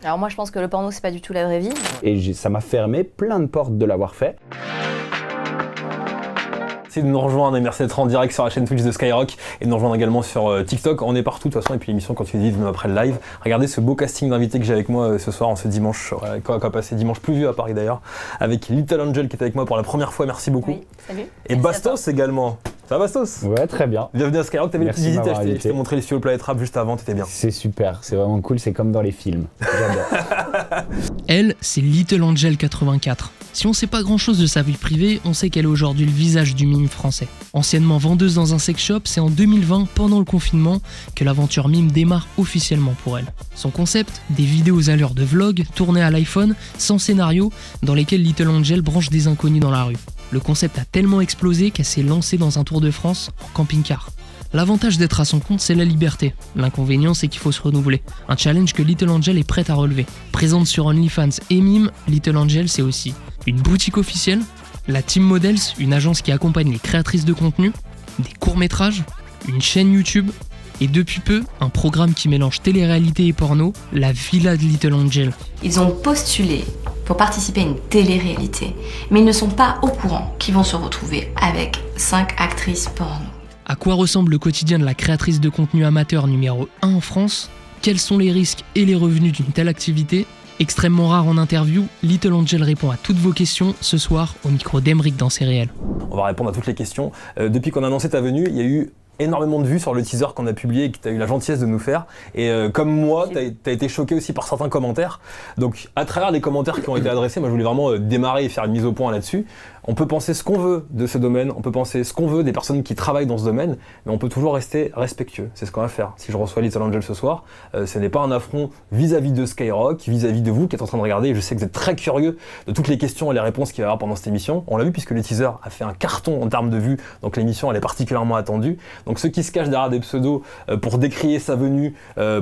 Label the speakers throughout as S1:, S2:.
S1: Alors moi je pense que le porno c'est pas du tout la vraie vie.
S2: Et ça m'a fermé plein de portes de l'avoir fait.
S3: Merci de nous rejoindre et merci d'être en direct sur la chaîne Twitch de Skyrock et de nous rejoindre également sur TikTok. On est partout de toute façon et puis l'émission continue même après le live. Regardez ce beau casting d'invités que j'ai avec moi ce soir en ce dimanche, quand va passer dimanche pluvieux à Paris d'ailleurs, avec Little Angel qui est avec moi pour la première fois, merci beaucoup.
S1: Oui, salut.
S3: Et
S1: Merci
S3: Bastos également. Ça va Bastos?
S2: Ouais, très bien.
S3: Bienvenue à Skyrock, t'avais une petite
S2: Merci de
S3: visite,
S2: m'avoir
S3: je t'ai
S2: invité.
S3: montré les studios Planet Rap juste avant, t'étais bien.
S2: C'est super, c'est vraiment cool, c'est comme dans les films. J'adore.
S4: Elle, c'est Little Angel 84. Si on sait pas grand chose de sa vie privée, on sait qu'elle est aujourd'hui le visage du mime français. Anciennement vendeuse dans un sex shop, c'est en 2020, pendant le confinement, que l'aventure mime démarre officiellement pour elle. Son concept, des vidéos à l'heure de vlog, tournées à l'iPhone, sans scénario, dans lesquelles Little Angel branche des inconnus dans la rue. Le concept a tellement explosé qu'elle s'est lancée dans un tour de France en camping-car. L'avantage d'être à son compte, c'est la liberté. L'inconvénient, c'est qu'il faut se renouveler. Un challenge que Little Angel est prête à relever. Présente sur OnlyFans et Mime, Little Angel, c'est aussi une boutique officielle, la Team Models, une agence qui accompagne les créatrices de contenu, des courts-métrages, une chaîne YouTube, et depuis peu, un programme qui mélange télé-réalité et porno, la Villa de Little Angel.
S5: Ils ont postulé pour participer à une télé-réalité, mais ils ne sont pas au courant qu'ils vont se retrouver avec 5 actrices porno.
S4: À quoi ressemble le quotidien de la créatrice de contenu amateur numéro 1 en France? Quels sont les risques et les revenus d'une telle activité? Extrêmement rare en interview, Little Angel répond à toutes vos questions ce soir au micro d'Emeric dans C'est réel.
S3: On va répondre à toutes les questions. Depuis qu'on a annoncé ta venue, il y a eu énormément de vues sur le teaser qu'on a publié et que tu as eu la gentillesse de nous faire. Et comme moi, tu as été choqué aussi par certains commentaires. Donc à travers les commentaires qui ont été adressés, moi je voulais vraiment démarrer et faire une mise au point là-dessus. On peut penser ce qu'on veut de ce domaine, on peut penser ce qu'on veut des personnes qui travaillent dans ce domaine, mais on peut toujours rester respectueux. C'est ce qu'on va faire. Si je reçois Little Angel ce soir, ce n'est pas un affront vis-à-vis de Skyrock, vis-à-vis de vous qui êtes en train de regarder. Et je sais que vous êtes très curieux de toutes les questions et les réponses qu'il va y avoir pendant cette émission. On l'a vu puisque le teaser a fait un carton en termes de vues, donc l'émission elle est particulièrement attendue. Donc ceux qui se cachent derrière des pseudos pour décrier sa venue,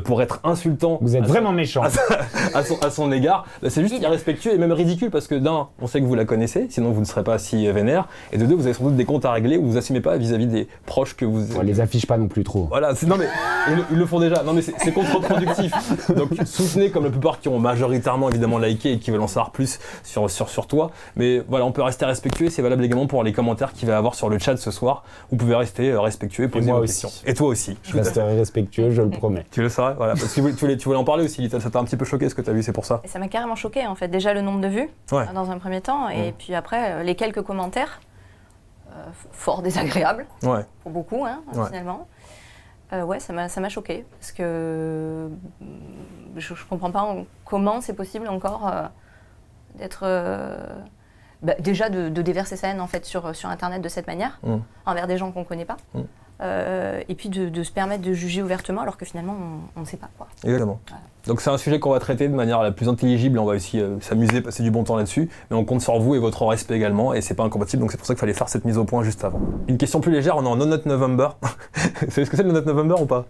S3: pour être insultant,
S2: Vous êtes vraiment méchant.
S3: à son égard, c'est juste irrespectueux et même ridicule parce que d'un, on sait que vous la connaissez, sinon vous ne serez pas si vénère, et de deux, vous avez sans doute des comptes à régler où vous assumez pas vis-à-vis des proches que vous...
S2: On les affiche pas non plus trop.
S3: Voilà, non mais ils le font déjà, non mais c'est contre-productif. Donc soutenez comme la plupart qui ont majoritairement évidemment liké et qui veulent en savoir plus sur toi, mais voilà, on peut rester respectueux et c'est valable également pour les commentaires qu'il va y avoir sur le chat ce soir. Vous pouvez rester respectueux et poser vos questions. Et toi aussi.
S2: Je resterai respectueux, je le promets.
S3: Tu le saurais, voilà, parce que tu voulais en parler aussi, ça t'a un petit peu choqué ce que t'as vu, c'est pour ça.
S1: Et ça m'a carrément choqué en fait. Déjà le nombre de vues dans un premier temps et puis après les quelques commentaires fort désagréables pour beaucoup finalement. Ouais, ça m'a choqué parce que je comprends pas comment c'est possible encore d'être déjà de déverser sa haine en fait sur internet de cette manière envers des gens qu'on connaît pas. Et puis de se permettre de juger ouvertement alors que finalement on ne sait pas quoi.
S3: Exactement.
S1: Voilà.
S3: Donc c'est un sujet qu'on va traiter de manière la plus intelligible, on va aussi s'amuser, passer du bon temps là-dessus, mais on compte sur vous et votre respect également, et c'est pas incompatible, donc c'est pour ça qu'il fallait faire cette mise au point juste avant. Une question plus légère, on est en No Nut November. Vous savez ce que c'est le No Nut November ou pas?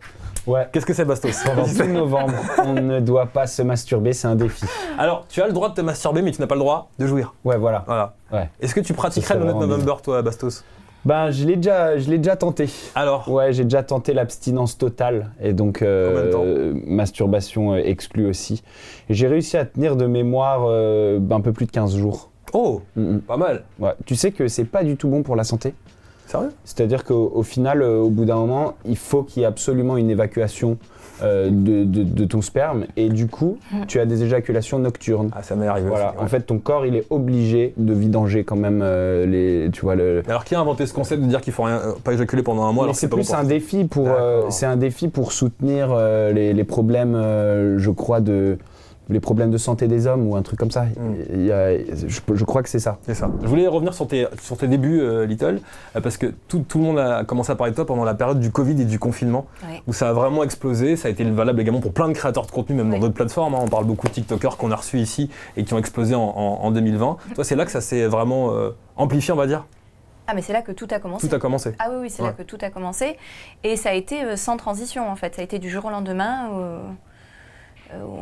S2: Ouais.
S3: Qu'est-ce que c'est Bastos?
S2: Pendant tout novembre, on ne doit pas se masturber, c'est un défi.
S3: Alors, tu as le droit de te masturber, mais tu n'as pas le droit de jouir.
S2: Ouais, voilà.
S3: Ouais. Est-ce que tu pratiquerais le No Nut November, toi, Bastos?
S2: Ben, je l'ai déjà tenté.
S3: Alors?
S2: Ouais, j'ai déjà tenté l'abstinence totale et donc
S3: Combien de temps?
S2: masturbation exclue aussi. Et j'ai réussi à tenir de mémoire un peu plus de 15 jours.
S3: Oh, pas mal.
S2: Ouais. Tu sais que c'est pas du tout bon pour la santé.
S3: Sérieux?
S2: C'est-à-dire qu'au final, au bout d'un moment, il faut qu'il y ait absolument une évacuation de ton sperme et du coup, tu as des éjaculations nocturnes.
S3: Ah, ça m'est arrivé
S2: Voilà.
S3: aussi. Ouais.
S2: En fait, ton corps, il est obligé de vidanger quand même tu vois le.
S3: Alors, qui a inventé ce concept de dire qu'il faut pas éjaculer pendant un mois? Alors
S2: c'est
S3: pas
S2: plus
S3: bon pour
S2: un défi pour c'est un défi pour soutenir les problèmes, je crois les problèmes de santé des hommes ou un truc comme ça. Je crois que c'est ça.
S3: C'est ça. Je voulais revenir sur tes débuts, Little, parce que tout le monde a commencé à parler de toi pendant la période du Covid et du confinement, où ça a vraiment explosé. Ça a été valable également pour plein de créateurs de contenu, même dans d'autres plateformes. On parle beaucoup de TikTokers qu'on a reçus ici et qui ont explosé en 2020. Toi, c'est là que ça s'est vraiment amplifié, on va dire?
S1: Ah mais c'est là que tout a commencé.
S3: Tout a commencé.
S1: Ah oui, c'est là que tout a commencé. Et ça a été sans transition en fait. Ça a été du jour au lendemain.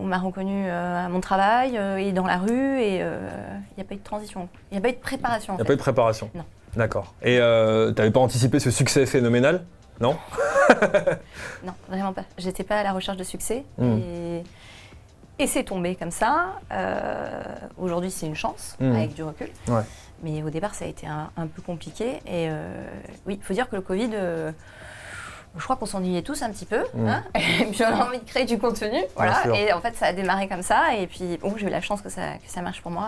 S1: On m'a reconnu à mon travail et dans la rue et il n'y a pas eu de transition. Il n'y a pas eu de préparation.
S3: Il n'y a pas eu de préparation.
S1: Non.
S3: D'accord. Et t'avais pas anticipé ce succès phénoménal? Non?
S1: Non, vraiment pas. J'étais pas à la recherche de succès. Et c'est tombé comme ça. Aujourd'hui, c'est une chance, avec du recul.
S3: Ouais.
S1: Mais au départ, ça a été un peu compliqué. Et oui, il faut dire que le Covid, je crois qu'on s'ennuyait tous un petit peu. Hein, et puis on a envie de créer du contenu. Voilà. Et en fait, ça a démarré comme ça. Et puis, bon, j'ai eu la chance que ça marche pour moi.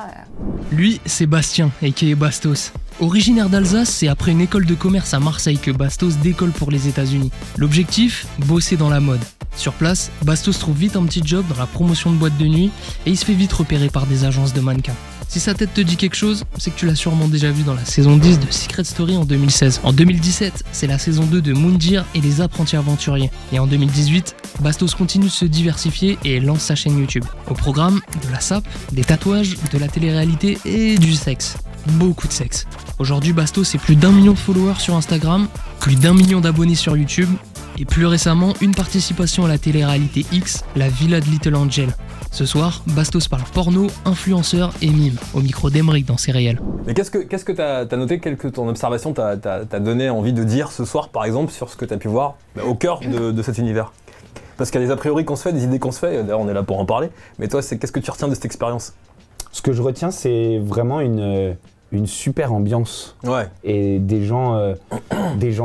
S4: Lui, c'est Bastien, a.k.a. Bastos. Originaire d'Alsace, c'est après une école de commerce à Marseille que Bastos décolle pour les États-Unis. L'objectif, bosser dans la mode. Sur place, Bastos trouve vite un petit job dans la promotion de boîtes de nuit et il se fait vite repérer par des agences de mannequins. Si sa tête te dit quelque chose, c'est que tu l'as sûrement déjà vu dans la saison 10 de Secret Story en 2016. En 2017, c'est la saison 2 de Moundir et les apprentis aventuriers. Et en 2018, Bastos continue de se diversifier et lance sa chaîne YouTube. Au programme, de la sape, des tatouages, de la télé-réalité et du sexe. Beaucoup de sexe. Aujourd'hui, Bastos, c'est plus d'1 million de followers sur Instagram, plus d'1 million d'abonnés sur YouTube, et plus récemment, une participation à la télé-réalité X, la Villa de Little Angel. Ce soir, Bastos parle porno, influenceur et mime, au micro d'Emeric dans C'est réel.
S3: Mais qu'est-ce que t'as noté, ton observation t'a donné envie de dire ce soir, par exemple, sur ce que t'as pu voir au cœur de cet univers? Parce qu'il y a des a priori qu'on se fait, des idées qu'on se fait, d'ailleurs on est là pour en parler, mais toi, qu'est-ce que tu retiens de cette expérience?
S2: Ce que je retiens, c'est vraiment une super ambiance.
S3: Ouais.
S2: Et des gens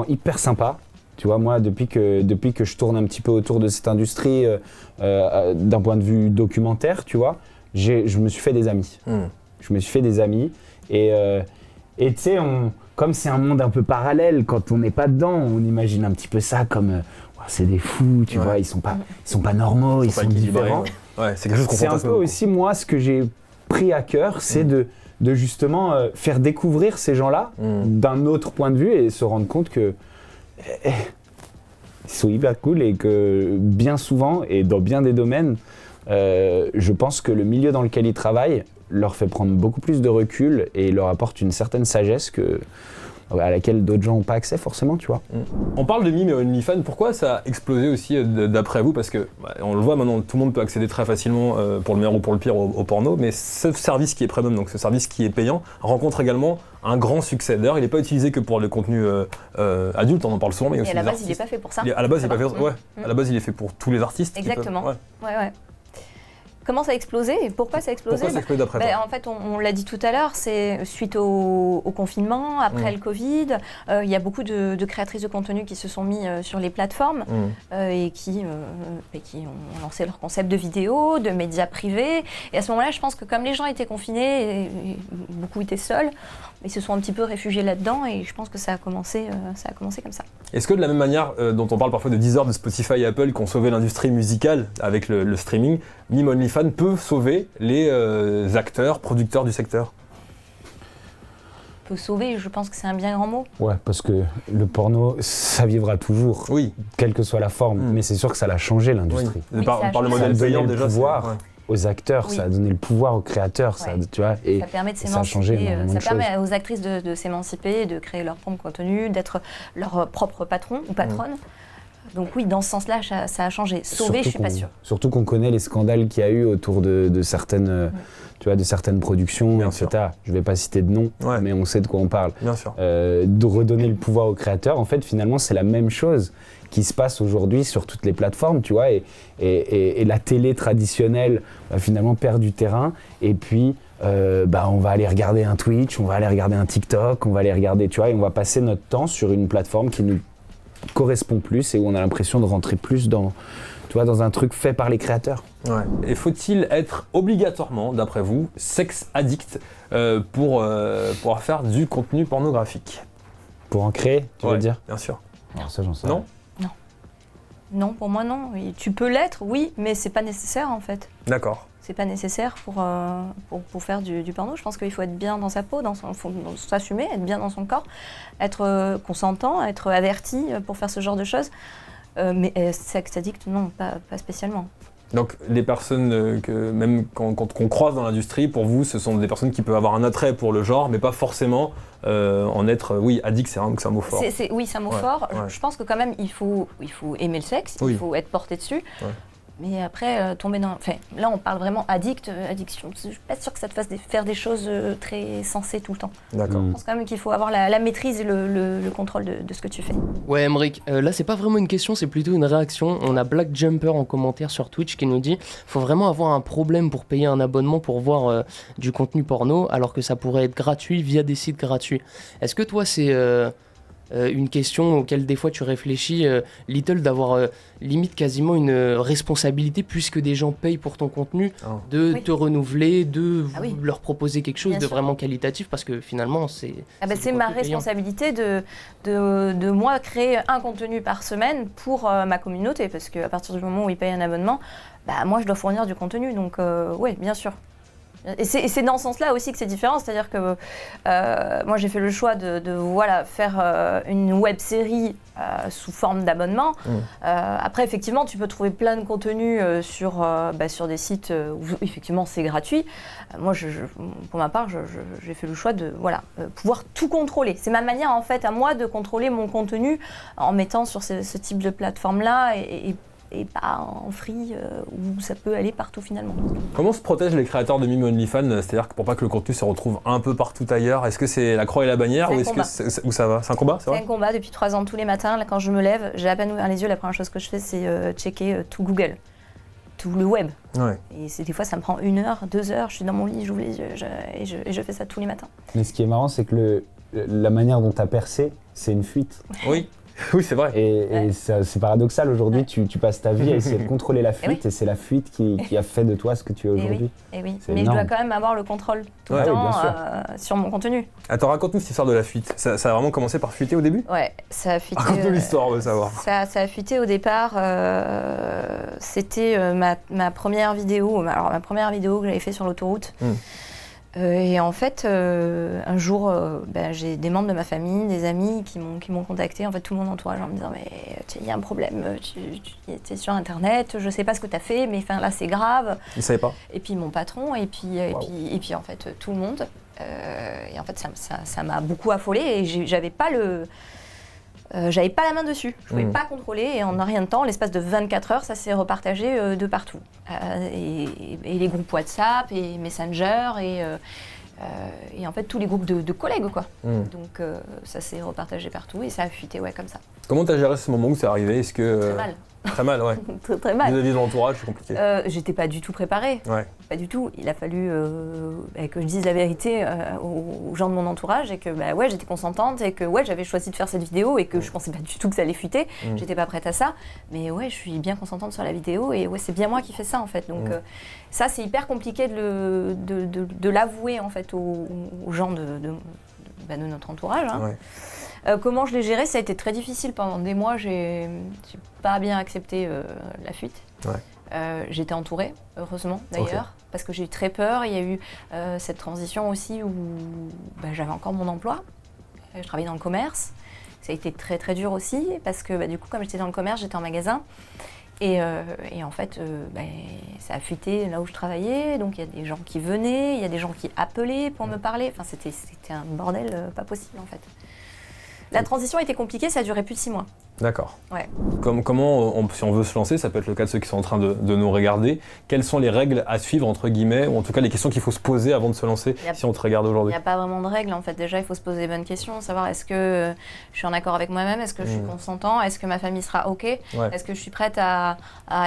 S2: hyper sympas. Tu vois, moi, depuis que je tourne un petit peu autour de cette industrie, d'un point de vue documentaire, tu vois, je me suis fait des amis. Je me suis fait des amis. Et tu sais, comme c'est un monde un peu parallèle, quand on n'est pas dedans, on imagine un petit peu ça comme c'est des fous, tu vois, ils sont pas normaux, ils sont différents.
S3: Ouais, c'est quelque chose qu'on
S2: C'est un peu aussi, moi, ce que j'ai pris à cœur, c'est de justement faire découvrir ces gens-là d'un autre point de vue et se rendre compte que ils sont hyper cool et que bien souvent et dans bien des domaines, je pense que le milieu dans lequel ils travaillent leur fait prendre beaucoup plus de recul et leur apporte une certaine sagesse à laquelle d'autres gens n'ont pas accès forcément, tu vois.
S3: On parle de mime et OnlyFans, pourquoi ça a explosé aussi d'après vous? Parce que on le voit maintenant, tout le monde peut accéder très facilement, pour le meilleur ou pour le pire, au porno, mais ce service qui est premium, donc ce service qui est payant, rencontre également un grand succès. D'ailleurs, il n'est pas utilisé que pour le contenu adulte, on en parle souvent, mais aussi
S1: à la base, il n'est pas fait pour ça.
S3: À la base, il est pas fait, à la base, il est fait pour tous les artistes.
S1: Exactement. Ouais. Comment ça a explosé et pourquoi ça a explosé?
S3: Pourquoi ça a explosé d'après toi?
S1: En fait, on l'a dit tout à l'heure, c'est suite au confinement, après le Covid. Il y a beaucoup de créatrices de contenu qui se sont mis sur les plateformes et qui ont lancé leur concept de vidéo, de médias privés. Et à ce moment-là, je pense que comme les gens étaient confinés et beaucoup étaient seuls, ils se sont un petit peu réfugiés là-dedans et je pense que ça a commencé comme ça.
S3: Est-ce que de la même manière dont on parle parfois de Deezer, de Spotify et Apple qui ont sauvé l'industrie musicale avec le streaming, Mime OnlyFans peut sauver les acteurs, producteurs du secteur?
S1: Peut sauver, je pense que c'est un bien grand mot.
S2: Ouais, parce que le porno, ça vivra toujours, quelle que soit la forme. Mais c'est sûr que ça l'a changé l'industrie.
S3: Par le modèle payant déjà,
S2: pouvoir aux acteurs, ça a donné le pouvoir aux créateurs, ça, tu vois, et
S1: ça permet de
S2: s'émanciper.
S1: Ça permet aux actrices de s'émanciper, de créer leur propre contenu, d'être leur propre patron ou patronne. Donc oui, dans ce sens-là, ça a changé. Sauver, je suis pas sûre.
S2: Surtout qu'on connaît les scandales qu'il y a eu autour de certaines, tu vois, de certaines productions, etc. Je vais pas citer de nom, mais on sait de quoi on parle.
S3: Bien sûr.
S2: De redonner le pouvoir aux créateurs, en fait, finalement, c'est la même chose qui se passe aujourd'hui sur toutes les plateformes, tu vois, et la télé traditionnelle finalement perd du terrain, et puis on va aller regarder un Twitch, on va aller regarder un TikTok, on va aller regarder, tu vois, et on va passer notre temps sur une plateforme qui nous correspond plus et où on a l'impression de rentrer plus dans un truc fait par les créateurs.
S3: Ouais. Et faut-il être obligatoirement, d'après vous, sex addict pour pouvoir faire du contenu pornographique?
S2: Pour en créer, tu veux dire?
S3: Bien sûr.
S2: Alors ça, j'en sais
S3: rien.
S1: Non, pour moi non. Tu peux l'être, oui, mais c'est pas nécessaire en fait.
S3: D'accord.
S1: C'est pas nécessaire pour faire du porno. Je pense qu'il faut être bien dans sa peau, faut s'assumer, être bien dans son corps, être consentant, être averti pour faire ce genre de choses. Mais sex addict, non, pas spécialement.
S3: Donc les personnes même quand on croise dans l'industrie, pour vous, ce sont des personnes qui peuvent avoir un attrait pour le genre, mais pas forcément en être, addict, c'est un mot fort.
S1: Oui, c'est un mot fort. Ouais. Je pense que quand même, il faut aimer le sexe, il faut être porté dessus. Mais après, tomber dans... Enfin, là, on parle vraiment addiction. Je suis pas sûre que ça te fasse faire des choses très sensées tout le temps.
S3: D'accord.
S1: Je pense quand même qu'il faut avoir la maîtrise et le contrôle de ce que tu fais.
S4: Ouais, Emric, là, c'est pas vraiment une question, c'est plutôt une réaction. On a Black Jumper en commentaire sur Twitch qui nous dit « Faut vraiment avoir un problème pour payer un abonnement pour voir du contenu porno, alors que ça pourrait être gratuit via des sites gratuits. » Est-ce que toi, c'est... une question auquel des fois tu réfléchis, Little, d'avoir limite quasiment une responsabilité puisque des gens payent pour ton contenu, de te renouveler, de leur proposer quelque chose de vraiment qualitatif, parce que finalement c'est...
S1: c'est ma responsabilité de moi créer un contenu par semaine pour ma communauté, parce qu'à partir du moment où ils payent un abonnement, moi je dois fournir du contenu, donc oui, bien sûr. Et c'est dans ce sens-là aussi que c'est différent, c'est-à-dire que moi j'ai fait le choix de faire une web-série sous forme d'abonnement. Après effectivement tu peux trouver plein de contenus sur des sites où effectivement c'est gratuit. Moi pour ma part j'ai fait le choix de pouvoir tout contrôler. C'est ma manière en fait à moi de contrôler mon contenu en mettant sur ce type de plateforme-là et pas en free où ça peut aller partout finalement.
S3: Comment se protègent les créateurs de Mime OnlyFans, c'est-à-dire que pour pas que le contenu se retrouve un peu partout ailleurs, est-ce que c'est la croix et la bannière ou est-ce que où ça va? C'est un combat, c'est vrai?
S1: C'est un combat depuis 3 ans tous les matins. Là, quand je me lève, j'ai à peine ouvert les yeux, la première chose que je fais c'est checker tout Google, tout le web.
S3: Ouais.
S1: Et des fois ça me prend 1 heure, 2 heures, je suis dans mon lit, j'ouvre les yeux et je fais ça tous les matins.
S2: Mais ce qui est marrant c'est que la manière dont tu as percé, c'est une fuite.
S3: Oui. Oui, c'est vrai.
S2: Et c'est paradoxal, aujourd'hui, tu passes ta vie à essayer de contrôler la fuite, et c'est la fuite qui a fait de toi ce que tu es aujourd'hui.
S1: Et oui. Mais énorme. Je dois quand même avoir le contrôle tout le temps sur mon contenu.
S3: Attends, raconte-nous cette histoire de la fuite. Ça a vraiment commencé par fuiter au début?
S1: Ouais, ça a fuité.
S3: Raconte-nous l'histoire, on veut savoir.
S1: Ça a fuité au départ, c'était ma première vidéo. Alors, ma première vidéo que j'avais fait sur l'autoroute. Et en fait, un jour, j'ai des membres de ma famille, des amis qui m'ont contacté, en fait tout mon entourage en me disant mais il y a un problème, tu es sur internet, je sais pas ce que tu as fait, mais là c'est grave.
S3: Ils savaient pas.
S1: Et puis mon patron, et puis en fait tout le monde. Et en fait ça m'a beaucoup affolée et j'avais pas la main dessus, je pouvais pas contrôler et en rien de temps, l'espace de 24 heures, ça s'est repartagé de partout. Et les groupes WhatsApp et Messenger et en fait tous les groupes de collègues quoi. Donc ça s'est repartagé partout et ça a fuité comme ça.
S3: Comment tu as géré ce moment où c'est arrivé? Est-ce que
S1: Très mal.
S3: Très mal, ouais.
S1: Très mal.
S3: Vis-à-vis de l'entourage, c'est compliqué.
S1: J'étais pas du tout préparée.
S3: Ouais.
S1: Pas du tout. Il a fallu que je dise la vérité aux gens de mon entourage et que j'étais consentante et que j'avais choisi de faire cette vidéo et que je pensais pas du tout que ça allait fuiter. J'étais pas prête à ça. Mais je suis bien consentante sur la vidéo et c'est bien moi qui fais ça en fait. Donc ça c'est hyper compliqué de l'avouer en fait aux gens de notre entourage. Hein. Ouais. Comment je l'ai géré? Ça a été très difficile pendant des mois. J'ai pas bien accepté la fuite. Ouais. J'étais entourée, heureusement d'ailleurs, parce que j'ai eu très peur. Il y a eu cette transition aussi où j'avais encore mon emploi. Je travaillais dans le commerce. Ça a été très très dur aussi parce que du coup, comme j'étais dans le commerce, j'étais en magasin. Et en fait, ça a fuité là où je travaillais. Donc il y a des gens qui venaient, il y a des gens qui appelaient pour me parler. Enfin, c'était un bordel pas possible en fait. La transition a été compliquée, ça a duré plus de 6 mois.
S3: D'accord.
S1: Ouais.
S3: Comment, si on veut se lancer, ça peut être le cas de ceux qui sont en train de nous regarder, quelles sont les règles à suivre, entre guillemets, ou en tout cas les questions qu'il faut se poser avant de se lancer si on te regarde aujourd'hui? Il
S1: n'y a pas vraiment de règles, en fait. Déjà, il faut se poser les bonnes questions, savoir est-ce que je suis en accord avec moi-même, est-ce que je suis consentant, est-ce que ma famille sera OK, est-ce que je suis prête à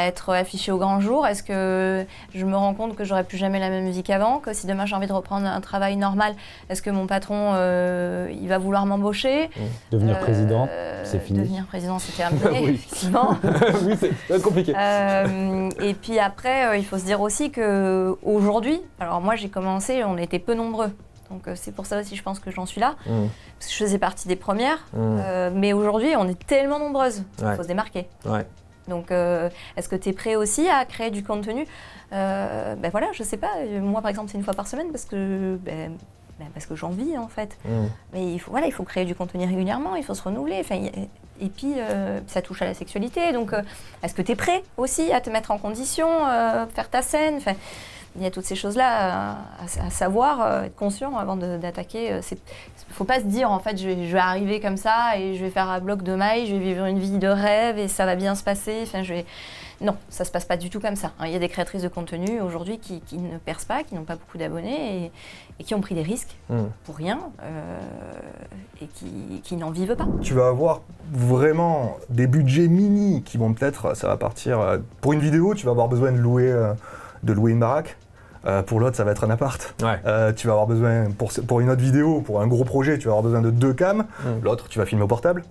S1: être affichée au grand jour, est-ce que je me rends compte que j'aurai plus jamais la même vie qu'avant, que si demain j'ai envie de reprendre un travail normal, est-ce que mon patron, il va vouloir m'embaucher?
S2: Devenir président, c'est fini.
S1: Devenir président, c'est terminé, effectivement.
S3: Oui, c'est compliqué.
S1: Et puis après, il faut se dire aussi qu'aujourd'hui, alors moi j'ai commencé, on était peu nombreux. Donc c'est pour ça aussi je pense que j'en suis là. Parce que je faisais partie des premières. Mais aujourd'hui, on est tellement nombreuses. Il faut se démarquer. Ouais. Donc est-ce que tu es prêt aussi à créer du contenu? Voilà, je sais pas. Moi par exemple, c'est 1 fois par semaine parce que... parce que j'en vis en fait. Mais il faut créer du contenu régulièrement, il faut se renouveler. Et puis ça touche à la sexualité. Donc est-ce que tu es prêt aussi à te mettre en condition, faire ta scène? Il y a toutes ces choses-là à savoir, être conscient avant d'attaquer. Il ne faut pas se dire en fait je vais arriver comme ça et je vais faire un bloc de mailles, je vais vivre une vie de rêve et ça va bien se passer. Non, ça se passe pas du tout comme ça. Il y a des créatrices de contenu aujourd'hui qui ne percent pas, qui n'ont pas beaucoup d'abonnés et qui ont pris des risques pour rien et qui n'en vivent pas.
S6: Tu vas avoir vraiment des budgets mini qui vont peut-être, ça va partir... pour une vidéo, tu vas avoir besoin de louer une baraque. Pour l'autre, ça va être un appart.
S3: Ouais.
S6: Tu vas avoir besoin, pour une autre vidéo, pour un gros projet, tu vas avoir besoin de 2 cams. L'autre, tu vas filmer au portable.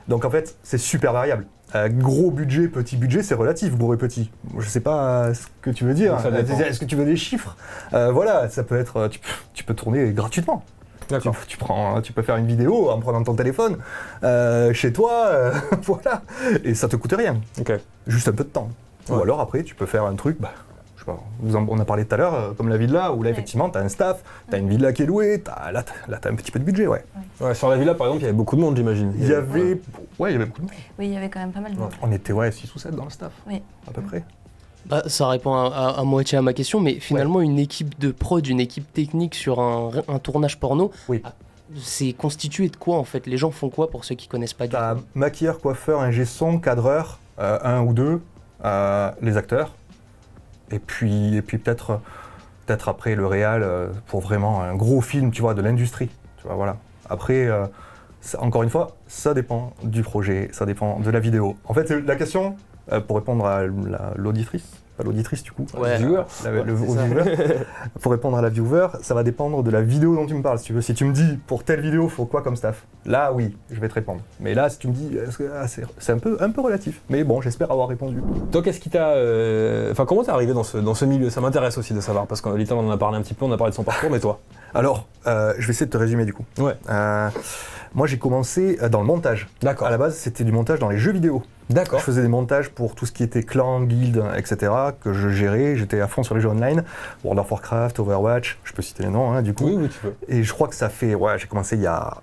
S6: Donc en fait, c'est super variable. Gros budget, petit budget, c'est relatif, gros et petit. Je sais pas ce que tu veux dire. Est-ce que tu veux des chiffres? Voilà, ça peut être... Tu peux tourner gratuitement.
S3: D'accord.
S6: Tu peux faire une vidéo en prenant ton téléphone chez toi, voilà. Et ça te coûte rien.
S3: Okay.
S6: Juste un peu de temps. Ouais. Ou alors après, tu peux faire un truc... je sais pas, on a parlé tout à l'heure, comme la villa, où là, effectivement, tu as un staff, tu as une villa qui est louée, là, tu as un petit peu de budget, ouais.
S3: Sur la villa, par exemple, il y avait beaucoup de monde, j'imagine.
S6: Il y avait beaucoup de monde.
S1: Oui, il y avait quand même pas mal de monde.
S6: On était, 6 ou 7 dans le staff, à peu près.
S4: Ça répond à moitié à ma question, mais finalement, une équipe de prod, une équipe technique sur un tournage porno, c'est constitué de quoi, en fait? Les gens font quoi, pour ceux qui connaissent pas du tout?
S6: Maquilleur, coiffeur, ingé son, cadreur, 1 ou 2, les acteurs. Et puis peut-être après le réal pour vraiment un gros film, tu vois, de l'industrie. Tu vois, voilà. Après, encore une fois, ça dépend du projet, ça dépend de la vidéo. En fait, la question, pour répondre à l'auditrice, pas l'auditrice du coup,
S3: le viewer,
S6: pour répondre à la viewer, ça va dépendre de la vidéo dont tu me parles. Si tu veux, si tu me dis pour telle vidéo, faut quoi comme staff? Là, oui, je vais te répondre. Mais là, si tu me dis, c'est un peu relatif. Mais bon, j'espère avoir répondu.
S3: Toi, qu'est-ce qui t'a, comment t'es arrivé dans ce milieu? Ça m'intéresse aussi de savoir parce qu'Ethan on en a parlé un petit peu, on a parlé de son parcours, mais toi?
S6: Alors, je vais essayer de te résumer du coup.
S3: Ouais.
S6: Moi, j'ai commencé dans le montage.
S3: D'accord.
S6: À la base, c'était du montage dans les jeux vidéo.
S3: D'accord.
S6: Je faisais des montages pour tout ce qui était clan, guild, etc. que je gérais. J'étais à fond sur les jeux online, World of Warcraft, Overwatch, je peux citer les noms du coup.
S3: Oui, tu peux.
S6: Et je crois que ça fait, j'ai commencé il y a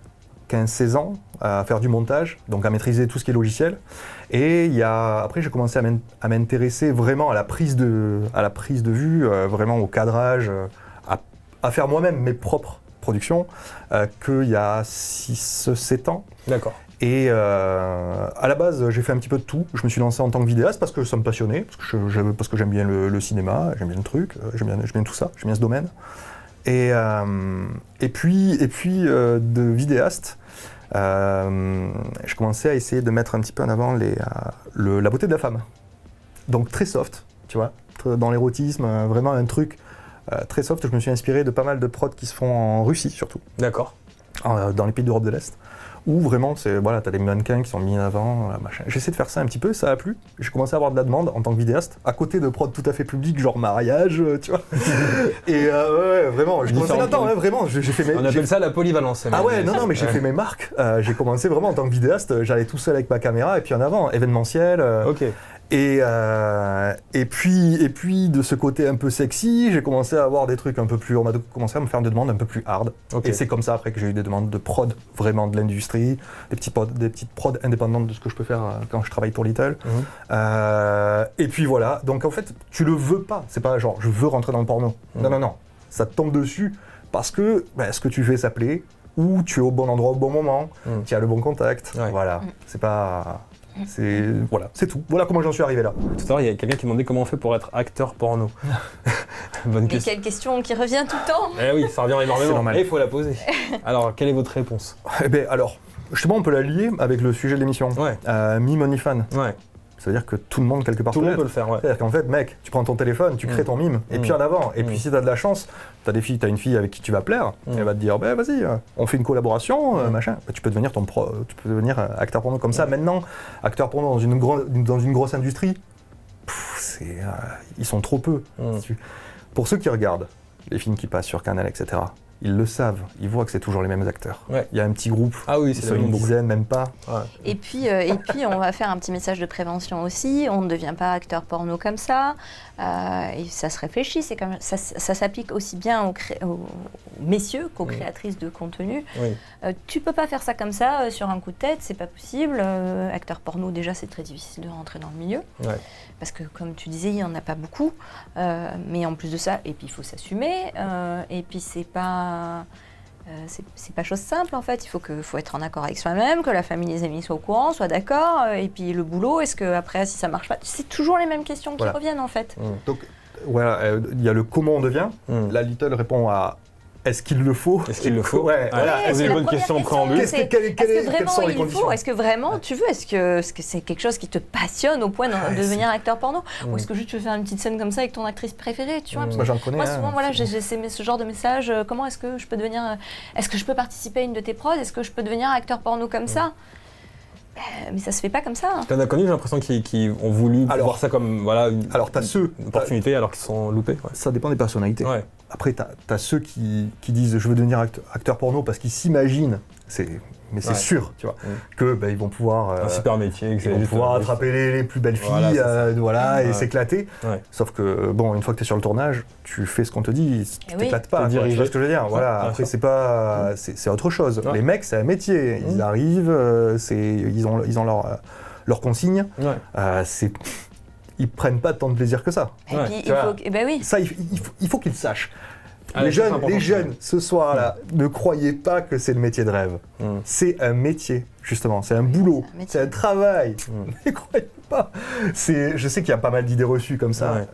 S6: 15-16 ans à faire du montage, donc à maîtriser tout ce qui est logiciel. Et après, j'ai commencé à m'intéresser vraiment à la prise de vue, vraiment au cadrage, à faire moi-même mes propres productions, qu'il y a 6-7 ans.
S3: D'accord.
S6: Et à la base, j'ai fait un petit peu de tout. Je me suis lancé en tant que vidéaste parce que ça me passionnait, parce que j'aime bien le cinéma, j'aime bien le truc, j'aime bien tout ça, j'aime bien ce domaine. Et puis de vidéaste, je commençais à essayer de mettre un petit peu en avant la beauté de la femme. Donc très soft, tu vois, dans l'érotisme, vraiment un truc très soft. Je me suis inspiré de pas mal de prods qui se font en Russie surtout.
S3: D'accord.
S6: Dans les pays d'Europe de l'Est. Où vraiment, t'as des mannequins qui sont mis en avant, machin. J'essaie de faire ça un petit peu, ça a plu. J'ai commencé à avoir de la demande en tant que vidéaste, à côté de prods tout à fait publics, genre mariage, tu vois. Et vraiment, je commençais là-dedans, vraiment. J'ai fait
S3: On appelle ça la polyvalence.
S6: Mais j'ai fait mes marques. J'ai commencé vraiment en tant que vidéaste, j'allais tout seul avec ma caméra et puis en avant, événementiel.
S3: Ok.
S6: Et puis de ce côté un peu sexy, j'ai commencé à avoir des trucs un peu plus... On m'a commencé à me faire des demandes un peu plus hard. Okay. Et c'est comme ça après que j'ai eu des demandes de prod, vraiment de l'industrie, des petites prods indépendantes de ce que je peux faire quand je travaille pour Little. Et puis voilà, donc en fait, tu le veux pas. C'est pas genre, je veux rentrer dans le porno. Non. Ça te tombe dessus parce que ce que tu fais, ça plaît, ou tu es au bon endroit au bon moment, tu as le bon contact. Ouais. Voilà, c'est pas... C'est tout. Voilà comment j'en suis arrivé là.
S3: Tout à l'heure, il y a quelqu'un qui demandait comment on fait pour être acteur porno. Bonne question.
S1: Mais quelle question qui revient tout le temps.
S3: Eh oui, ça revient énormément. Et il faut la poser. Alors, quelle est votre réponse?
S6: Alors, justement, on peut la lier avec le sujet de l'émission. Ouais. Me OnlyFans. Ouais. Ça veut dire que tout le monde, quelque part,
S3: tout le monde peut le faire, ouais.
S6: C'est-à-dire qu'en fait, mec, tu prends ton téléphone, tu crées ton mime, et puis en avant. Et puis si t'as de la chance, t'as une fille avec qui tu vas plaire, elle va te dire, vas-y, on fait une collaboration, machin. Tu peux devenir acteur porno comme ça. Maintenant, acteur porno dans une grosse industrie, ils sont trop peu. Pour ceux qui regardent les films qui passent sur Canal, etc., ils le savent, ils voient que c'est toujours les mêmes acteurs. Ouais. Il y a un petit groupe, ils sont une dizaine, même pas.
S1: Ouais. Et puis, on va faire un petit message de prévention aussi. On ne devient pas acteur porno comme ça. Et ça se réfléchit. C'est comme ça s'applique aussi bien aux messieurs qu'aux créatrices de contenu. Oui. Tu peux pas faire ça comme ça sur un coup de tête, c'est pas possible. Acteur porno, déjà, c'est très difficile de rentrer dans le milieu. Ouais. Parce que, comme tu disais, il n'y en a pas beaucoup. Mais en plus de ça, et puis il faut s'assumer. Et puis c'est pas... c'est pas chose simple en fait, il faut être en accord avec soi-même, que la famille, les amis soient au courant, soient d'accord, et puis le boulot, est-ce que après si ça marche pas, c'est toujours les mêmes questions qui reviennent en fait.
S6: Donc voilà, il y a le comment on devient, la Little répond à est-ce qu'il le faut ?
S3: Est-ce qu'il le faut ?
S6: Ouais, voilà.
S3: Posez les bonnes questions en préambule.
S1: Est-ce que vraiment il faut ? Est-ce que vraiment tu veux ? Est-ce que c'est quelque chose qui te passionne au point de devenir acteur porno ? Ou est-ce que juste tu veux faire une petite scène comme ça avec ton actrice préférée, tu vois ?
S6: Moi j'en connais.
S1: Moi souvent j'ai ce genre de message, comment est-ce que je peux devenir, est-ce que je peux participer à une de tes prods ? Est-ce que je peux devenir acteur porno comme ça ? Mais ça se fait pas comme ça.
S3: T'en as connu, j'ai l'impression qu'ils ont voulu voir ça comme une opportunité alors qu'ils sont loupés. Ouais.
S6: Ça dépend des personnalités.
S3: Ouais.
S6: Après, t'as ceux qui disent je veux devenir acteur porno parce qu'ils s'imaginent, mais c'est sûr, tu vois, que ils vont pouvoir
S3: un super métier,
S6: ils vont pouvoir attraper les plus belles filles, et s'éclater. Ouais. Sauf que une fois que t'es sur le tournage, tu fais ce qu'on te dit, tu t'éclates pas. Tu vois ce que je veux dire. Voilà. Après, c'est autre chose. Ouais. Les mecs, c'est un métier. Ils arrivent, ils ont leur consigne. Ouais. Ils prennent pas tant de plaisir que ça.
S1: Et puis,
S6: ça, il faut qu'ils sachent. Les jeunes, ce soir-là, ne croyez pas que c'est le métier de rêve. C'est un métier, justement. C'est un boulot. C'est un travail. Ne croyez pas. Je sais qu'il y a pas mal d'idées reçues comme ça.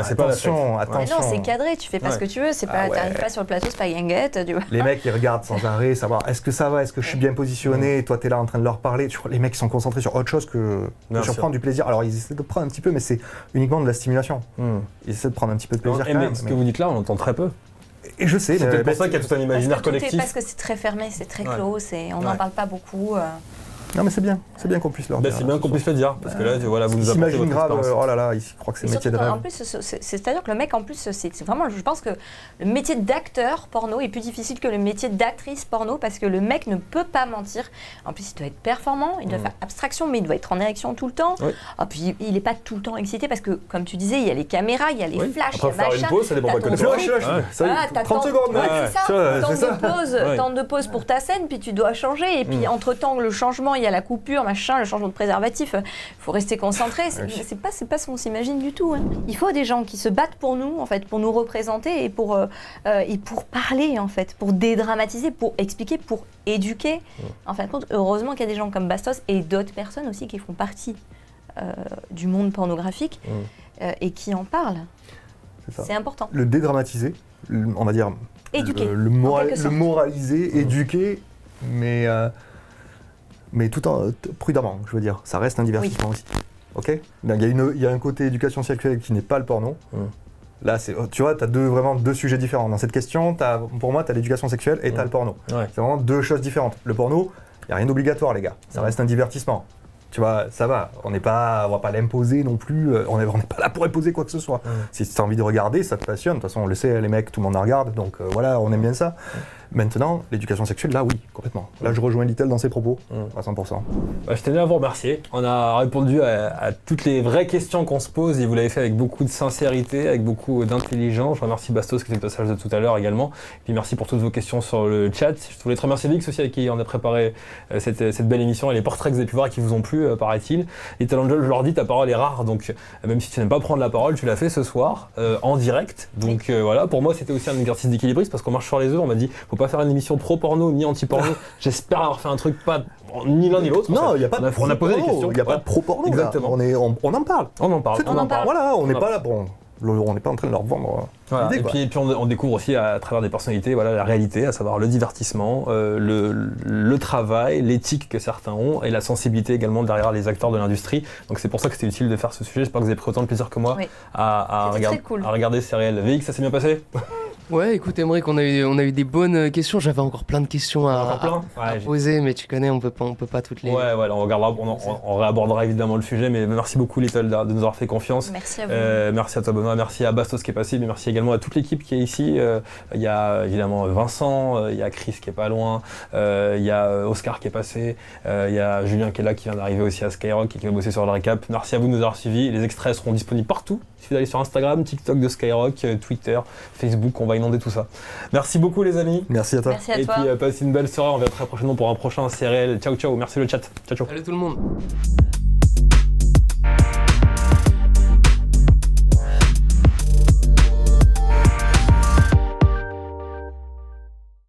S3: C'est attention.
S1: Mais non, c'est cadré, tu fais pas ce que tu veux, t'arrives pas sur le plateau, c'est pas guinguette, tu vois.
S6: Les mecs, ils regardent sans arrêt, savoir est-ce que ça va, est-ce que je suis bien positionné, et toi t'es là en train de leur parler, les mecs ils sont concentrés sur autre chose que sur prendre du plaisir. Alors ils essaient de prendre un petit peu, mais c'est uniquement de la stimulation. Ils essaient de prendre un petit peu de plaisir quand même.
S3: Ce que vous dites là, on entend très peu.
S6: Et je sais,
S3: c'est peut-être pour ça qu'il y a tout un imaginaire collectif.
S1: Parce que c'est très fermé, c'est très clos, on n'en parle pas beaucoup.
S6: Non mais c'est bien qu'on puisse leur dire.
S3: C'est bien qu'on puisse le dire, parce que là, vous nous apportez votre expérience.
S6: Oh là là, ils croient que c'est le métier de rêve.
S1: En plus, c'est-à-dire que le mec, en plus, c'est vraiment, je pense que le métier d'acteur porno est plus difficile que le métier d'actrice porno, parce que le mec ne peut pas mentir. En plus, il doit être performant, il doit faire abstraction, mais il doit être en érection tout le temps. Et puis, il n'est pas tout le temps excité, parce que, comme tu disais, il y a les caméras, il y a les flashs, il y a
S3: faire une pause, ça dépend pas que de toi.
S6: 30 secondes.
S1: Temps de pause pour ta scène, puis tu dois changer, et puis entre-temps, le changement, il y a la coupure, le changement de préservatif, il faut rester concentré, c'est pas ce qu'on s'imagine du tout. Il faut des gens qui se battent pour nous, en fait, pour nous représenter et pour parler, en fait, pour dédramatiser, pour expliquer, pour éduquer. En fin de compte, heureusement qu'il y a des gens comme Bastos et d'autres personnes aussi qui font partie du monde pornographique et qui en parlent. C'est important.
S6: Le dédramatiser, on va dire,
S1: éduquer,
S6: le moraliser, éduquer, mais tout en prudemment, je veux dire. Ça reste un divertissement aussi. Ok ? Il y a un côté éducation sexuelle qui n'est pas le porno. Là, tu vois, tu as vraiment deux sujets différents. Dans cette question, pour moi, tu as l'éducation sexuelle et tu as le porno. C'est vraiment deux choses différentes. Le porno, il n'y a rien d'obligatoire, les gars. Ça reste un divertissement. Tu vois, ça va. On va pas l'imposer non plus. On n'est pas là pour imposer quoi que ce soit. Si tu as envie de regarder, ça te passionne. De toute façon, on le sait, les mecs, tout le monde en regarde. Donc voilà, on aime bien ça. Maintenant, l'éducation sexuelle, là, oui, complètement. Là, je rejoins Little dans ses propos, à 100%.
S3: Je tenais à vous remercier. On a répondu à toutes les vraies questions qu'on se pose et vous l'avez fait avec beaucoup de sincérité, avec beaucoup d'intelligence. Je remercie Bastos qui était le passage de tout à l'heure également. Et puis merci pour toutes vos questions sur le chat. Je voulais te remercier Vix aussi avec qui on a préparé cette belle émission et les portraits que vous avez pu voir et qui vous ont plu, paraît-il. Little Angel, je leur dis, ta parole est rare, donc même si tu n'aimes pas prendre la parole, tu l'as fait ce soir, en direct. Donc voilà, pour moi, c'était aussi un exercice d'équilibriste parce qu'on marche sur les œufs. On m'a dit, faut pas faire une émission pro-porno ni anti-porno. J'espère avoir fait un truc pas ni l'un ni l'autre.
S6: Non, il n'y a pas de pro-porno.
S3: On a posé des questions.
S6: Il n'y a pas de pro-porno.
S3: Exactement.
S6: On en parle.
S3: On en parle.
S6: Voilà, on n'est pas là. Bon, on n'est pas en train de leur vendre l'idée.
S3: Et puis on découvre aussi à travers des personnalités la réalité, à savoir le divertissement, le travail, l'éthique que certains ont et la sensibilité également derrière les acteurs de l'industrie. Donc c'est pour ça que c'était utile de faire ce sujet. J'espère que vous avez pris autant de plaisir que moi à regarder ces réels. VX, ça s'est bien passé ?
S4: Ouais, écoute Aymeric, on a eu des bonnes questions. J'avais encore plein de questions à poser, mais tu connais, on peut pas toutes les.
S3: Ouais, on réabordera évidemment le sujet, mais merci beaucoup Little de nous avoir fait confiance.
S1: Merci à vous.
S3: Merci à toi Benoît, merci à Bastos qui est passé, mais merci également à toute l'équipe qui est ici. Il y a évidemment Vincent, il y a Chris qui est pas loin, il y a Oscar qui est passé, il y a Julien qui est là, qui vient d'arriver aussi à Skyrock et qui va bosser sur le récap. Merci à vous de nous avoir suivis. Les extraits seront disponibles partout. Il suffit d'aller sur Instagram, TikTok de Skyrock, Twitter, Facebook, on va inonder tout ça. Merci beaucoup les amis.
S6: Merci à toi.
S1: Merci à
S3: toi. Et puis passez une belle soirée, on va très prochainement pour un prochain CRL. Ciao ciao, merci le chat. Ciao ciao.
S4: Salut tout le monde.